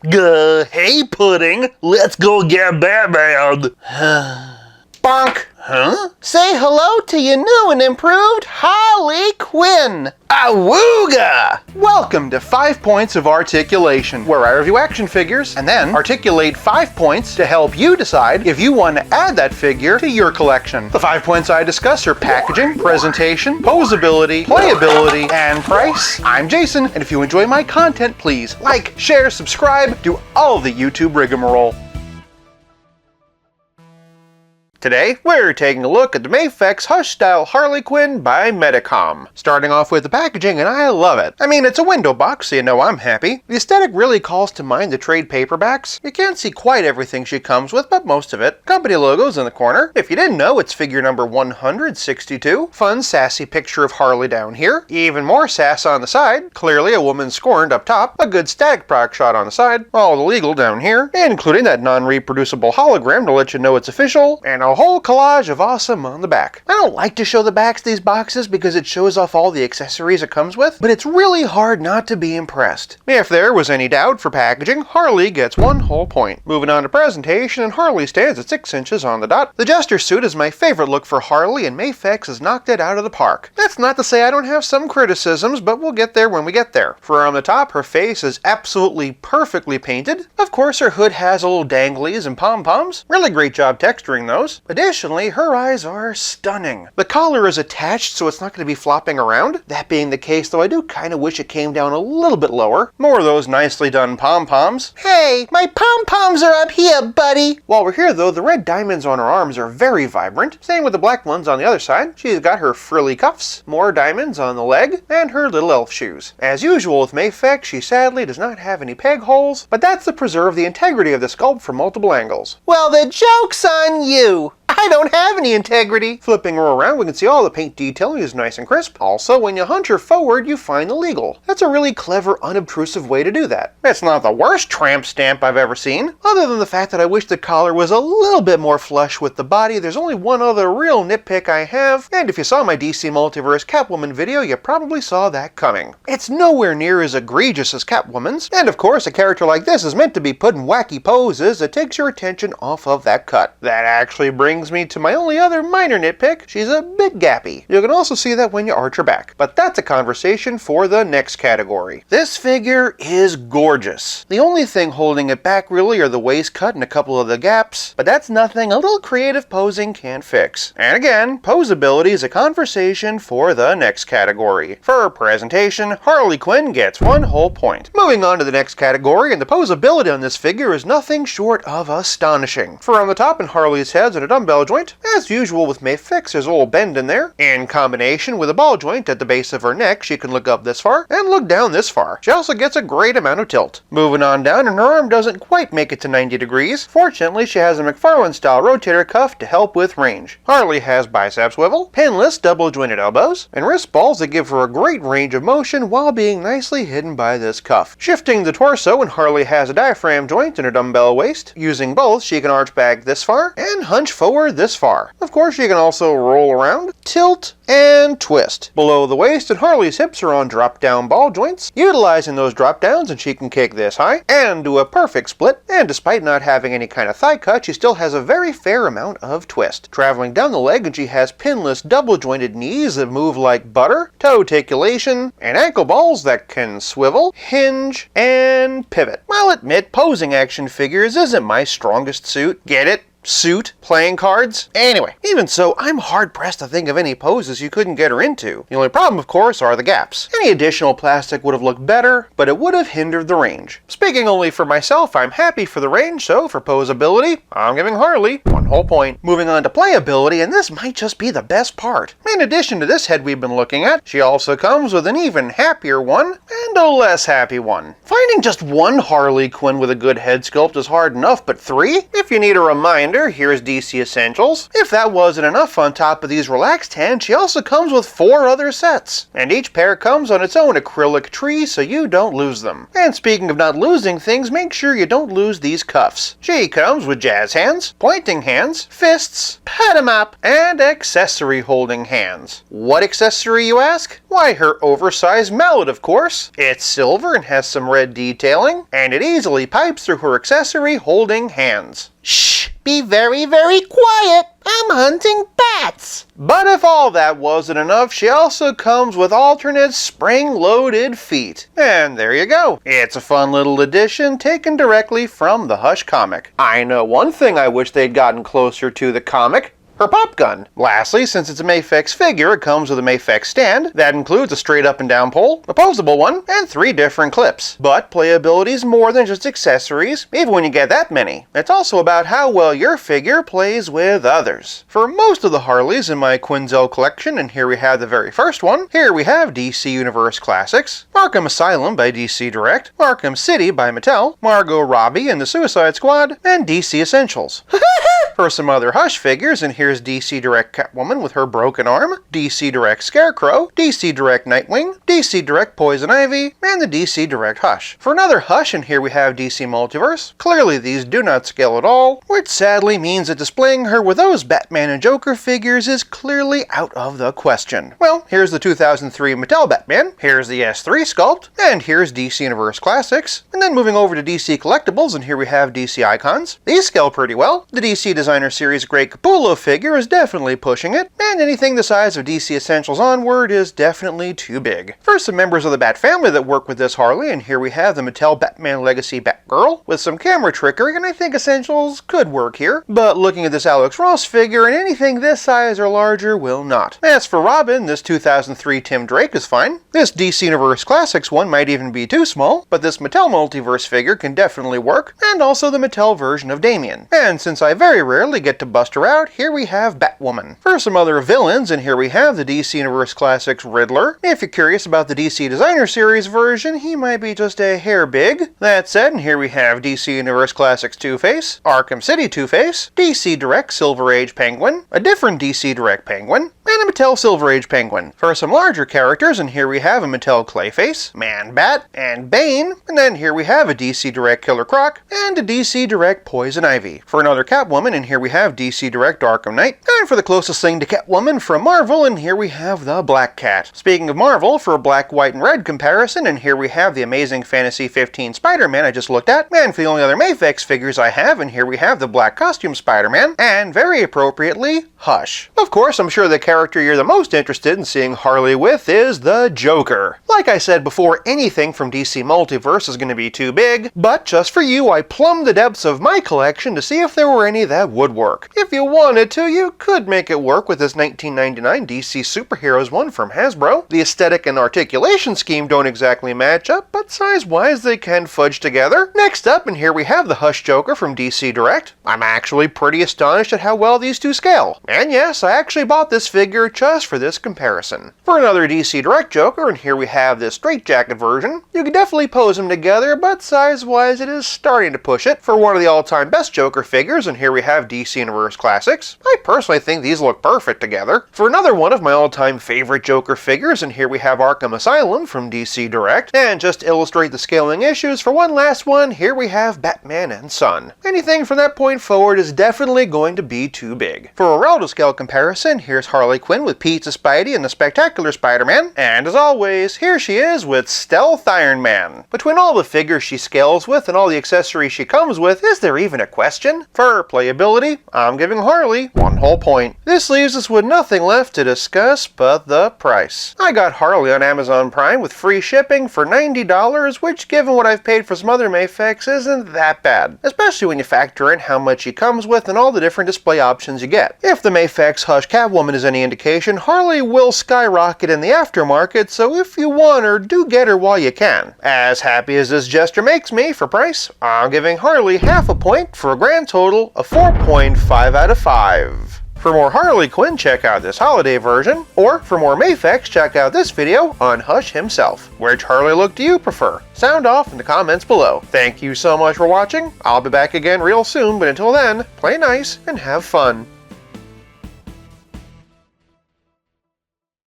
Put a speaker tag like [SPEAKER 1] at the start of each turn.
[SPEAKER 1] Hey, Pudding, let's go get Batman.
[SPEAKER 2] Bonk!
[SPEAKER 1] Huh?
[SPEAKER 2] Say hello to your new and improved Harley Quinn!
[SPEAKER 1] Awooga!
[SPEAKER 2] Welcome to 5 Points of Articulation, where I review action figures and then articulate 5 points to help you decide if you want to add that figure to your collection. The 5 points I discuss are packaging, presentation, posability, playability, and price. I'm Jason, and if you enjoy my content, please like, share, subscribe, do all the YouTube rigmarole. Today, we're taking a look at the MAFEX Hush style Harley Quinn by Medicom. Starting off with the packaging, and I love it. I mean, it's a window box, so you know I'm happy. The aesthetic really calls to mind the trade paperbacks. You can't see quite everything she comes with, but most of it. Company logos in the corner. If you didn't know, it's figure number 162. Fun, sassy picture of Harley down here. Even more sass on the side. Clearly a woman scorned up top. A good static product shot on the side. All the legal down here, including that non-reproducible hologram to let you know it's official. And a whole collage of awesome on the back. I don't like to show the backs of these boxes because it shows off all the accessories it comes with, but it's really hard not to be impressed. If there was any doubt for packaging, Harley gets 1 whole point. Moving on to presentation, and Harley stands at 6 inches on the dot. The Jester suit is my favorite look for Harley, and MAFEX has knocked it out of the park. That's not to say I don't have some criticisms, but we'll get there when we get there. For on the top, her face is absolutely perfectly painted. Of course, her hood has little danglies and pom-poms. Really great job texturing those. Additionally, her eyes are stunning. The collar is attached, so it's not going to be flopping around. That being the case, though, I do kind of wish it came down a little bit lower. More of those nicely done pom-poms. Hey, my pom-poms are up here, buddy! While we're here, though, the red diamonds on her arms are very vibrant. Same with the black ones on the other side. She's got her frilly cuffs, more diamonds on the leg, and her little elf shoes. As usual with MAFEX, she sadly does not have any peg holes, but that's to preserve the integrity of the sculpt from multiple angles. Well, the joke's on you! I don't have any integrity! Flipping her around, we can see all the paint detailing is nice and crisp. Also, when you hunch her forward, you find the legal. That's a really clever, unobtrusive way to do that. It's not the worst tramp stamp I've ever seen. Other than the fact that I wish the collar was a little bit more flush with the body, there's only one other real nitpick I have, and if you saw my DC Multiverse Catwoman video, you probably saw that coming. It's nowhere near as egregious as Catwoman's, and of course, a character like this is meant to be put in wacky poses that takes your attention off of that cut. That actually brings me to my only other minor nitpick. She's a bit gappy. You can also see that when you arch her back. But that's a conversation for the next category. This figure is gorgeous. The only thing holding it back really are the waist cut and a couple of the gaps, but that's nothing a little creative posing can't fix. And again, posability is a conversation for the next category. For presentation, Harley Quinn gets 1 whole point. Moving on to the next category, and the posability on this figure is nothing short of astonishing. For on the top and Harley's head's at a dumbbell joint. As usual with MAFEX, there's a little bend in there. In combination with a ball joint at the base of her neck, she can look up this far and look down this far. She also gets a great amount of tilt. Moving on down, and her arm doesn't quite make it to 90 degrees. Fortunately, she has a McFarlane-style rotator cuff to help with range. Harley has bicep swivel, pinless double-jointed elbows, and wrist balls that give her a great range of motion while being nicely hidden by this cuff. Shifting the torso, and Harley has a diaphragm joint and a dumbbell waist. Using both, she can arch back this far and hunch forward this far. Of course, you can also roll around, tilt, and twist. Below the waist, and Harley's hips are on drop-down ball joints. Utilizing those drop-downs, and she can kick this high and do a perfect split. And despite not having any kind of thigh cut, she still has a very fair amount of twist. Traveling down the leg, and she has pinless double-jointed knees that move like butter, toe articulation, and ankle balls that can swivel, hinge, and pivot. I'll admit, posing action figures isn't my strongest suit. Get it? Suit, playing cards. Anyway, even so, I'm hard-pressed to think of any poses you couldn't get her into. The only problem, of course, are the gaps. Any additional plastic would have looked better, but it would have hindered the range. Speaking only for myself, I'm happy for the range, so for posability, I'm giving Harley 1 whole point. Moving on to playability, and this might just be the best part. In addition to this head we've been looking at, she also comes with an even happier one, and a less happy one. Finding just 1 Harley Quinn with a good head sculpt is hard enough, but 3? If you need a reminder, Highlander, here's DC Essentials. If that wasn't enough, on top of these relaxed hands, she also comes with 4 other sets. And each pair comes on its own acrylic tree so you don't lose them. And speaking of not losing things, make sure you don't lose these cuffs. She comes with jazz hands, pointing hands, fists, pat 'em up, and accessory holding hands. What accessory, you ask? Why, her oversized mallet, of course. It's silver and has some red detailing, and it easily pipes through her accessory holding hands. Shh! Be very, very quiet! I'm hunting bats! But if all that wasn't enough, she also comes with alternate spring-loaded feet. And there you go. It's a fun little addition taken directly from the Hush comic. I know one thing I wish they'd gotten closer to the comic. Her pop gun. Lastly, since it's a MAFEX figure, it comes with a MAFEX stand that includes a straight up and down pole, a posable one, and 3 different clips. But playability is more than just accessories, even when you get that many. It's also about how well your figure plays with others. For most of the Harleys in my Quinzel collection, and here we have the very first one, here we have DC Universe Classics, Arkham Asylum by DC Direct, Arkham City by Mattel, Margot Robbie and the Suicide Squad, and DC Essentials. For some other Hush figures, and here's DC Direct Catwoman with her broken arm, DC Direct Scarecrow, DC Direct Nightwing, DC Direct Poison Ivy, and the DC Direct Hush. For another Hush, and here we have DC Multiverse. Clearly these do not scale at all, which sadly means that displaying her with those Batman and Joker figures is clearly out of the question. Well, here's the 2003 Mattel Batman, here's the S3 sculpt, and here's DC Universe Classics. And then moving over to DC Collectibles, and here we have DC Icons. These scale pretty well. The DC Designer Series Grey Capullo figure is definitely pushing it, and anything the size of DC Essentials onward is definitely too big. For some members of the Bat family that work with this Harley, and here we have the Mattel Batman Legacy Batgirl with some camera trickery, and I think Essentials could work here. But looking at this Alex Ross figure, and anything this size or larger will not. As for Robin, this 2003 Tim Drake is fine. This DC Universe Classics one might even be too small, but this Mattel Multiverse figure can definitely work, and also the Mattel version of Damien. And since I very rarely get to bust her out, here we have Batwoman. For some other villains, and here we have the DC Universe Classics Riddler. If you're curious about the DC Designer Series version, he might be just a hair big. That said, and here we have DC Universe Classics Two-Face, Arkham City Two-Face, DC Direct Silver Age Penguin, a different DC Direct Penguin, and a Mattel Silver Age Penguin. For some larger characters, and here we have a Mattel Clayface, Man-Bat, and Bane, and then here we have a DC Direct Killer Croc, and a DC Direct Poison Ivy. For another Catwoman, and here we have DC Direct Arkham Knight, and for the closest thing to Catwoman from Marvel, and here we have the Black Cat. Speaking of Marvel, for a black, white, and red comparison, and here we have the Amazing Fantasy 15 Spider-Man I just looked at, and for the only other MAFEX figures I have, and here we have the black costume Spider-Man, and very appropriately, Hush. Of course, I'm sure the character you're the most interested in seeing Harley with is the Joker. Like I said before, anything from DC Multiverse is going to be too big, but just for you, I plumbed the depths of my collection to see if there were any that would work. If you wanted to, you could make it work with this 1999 DC Superheroes one from Hasbro. The aesthetic and articulation scheme don't exactly match up, but size-wise they can fudge together. Next up, and here we have the Hush Joker from DC Direct. I'm actually pretty astonished at how well these two scale. And yes, I actually bought this figure just for this comparison. For another DC Direct Joker, and here we have this straitjacket version. You can definitely pose them together, but size-wise it is starting to push it. For one of the all-time best Joker figures, and here we have DC Universe Classics. I personally think these look perfect together. For another one of my all-time favorite Joker figures, and here we have Arkham Asylum from DC Direct. And just to illustrate the scaling issues, for one last one, here we have Batman and Son. Anything from that point forward is definitely going to be too big. For a relative scale comparison, here's Harley Quinn with Pizza Spidey and the Spectacular Spider-Man. And as always, here she is with Stealth Iron Man. Between all the figures she scales with and all the accessories she comes with, is there even a question? For playability, I'm giving Harley 1 whole point. This leaves us with nothing left to discuss but the price. I got Harley on Amazon Prime with free shipping for $90, which given what I've paid for some other MAFEX isn't that bad, especially when you factor in how much she comes with and all the different display options you get. If the MAFEX Hush Catwoman is any indication, Harley will skyrocket in the aftermarket, so if you want her, do get her while you can. As happy as this gesture makes me for price, I'm giving Harley half a point for a grand total of 4.5 out of 5. For more Harley Quinn, check out this holiday version, or for more MAFEX, check out this video on Hush himself. Which Harley look do you prefer? Sound off in the comments below. Thank you so much for watching. I'll be back again real soon, but until then, play nice and have fun.